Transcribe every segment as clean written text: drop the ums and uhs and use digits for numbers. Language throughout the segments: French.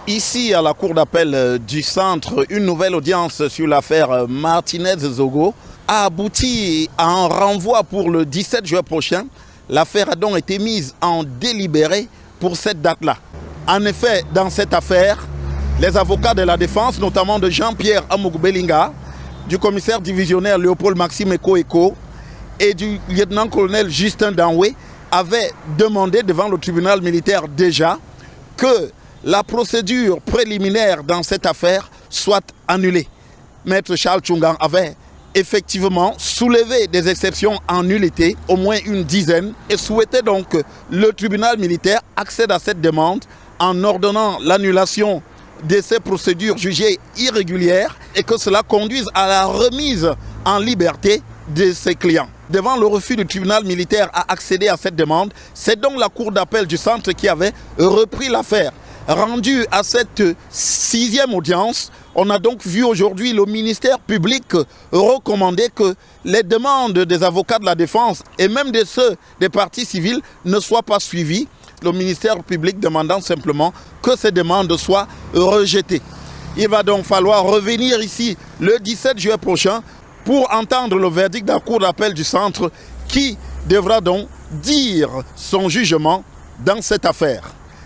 Ici, à la cour d'appel du centre, une nouvelle audience sur l'affaire Martinez-Zogo a abouti à un renvoi pour le 17 juin prochain. L'affaire a donc été mise en délibéré pour cette date-là. En effet, dans cette affaire, les avocats de la défense, notamment de Jean-Pierre Amougou-Belinga, du commissaire divisionnaire Léopold Maxime Eko et du lieutenant-colonel Justin Danoué, avaient demandé devant le tribunal militaire déjà que la procédure préliminaire dans cette affaire soit annulée. Maître Charles Tchungan avait effectivement soulevé des exceptions en nullité, au moins une dizaine, et souhaitait donc que le tribunal militaire accède à cette demande en ordonnant l'annulation de ces procédures jugées irrégulières et que cela conduise à la remise en liberté de ses clients. Devant le refus du tribunal militaire à accéder à cette demande, c'est donc la cour d'appel du centre qui avait repris l'affaire. Rendu à cette 6e audience, on a donc vu aujourd'hui le ministère public recommander que les demandes des avocats de la défense et même de ceux des parties civiles ne soient pas suivies. Le ministère public demandant simplement que ces demandes soient rejetées. Il va donc falloir revenir ici le 17 juin prochain pour entendre le verdict de la cour d'appel du centre qui devra donc dire son jugement dans cette affaire.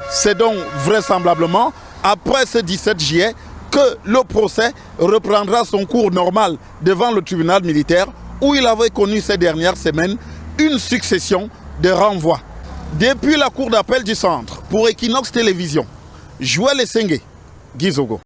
C'est donc vraisemblablement après ce 17 juillet que le procès reprendra son cours normal devant le tribunal militaire où il avait connu ces dernières semaines une succession de renvois. Depuis la cour d'appel du centre, pour Equinox Télévision, Joël Essengue, Guy Zogo.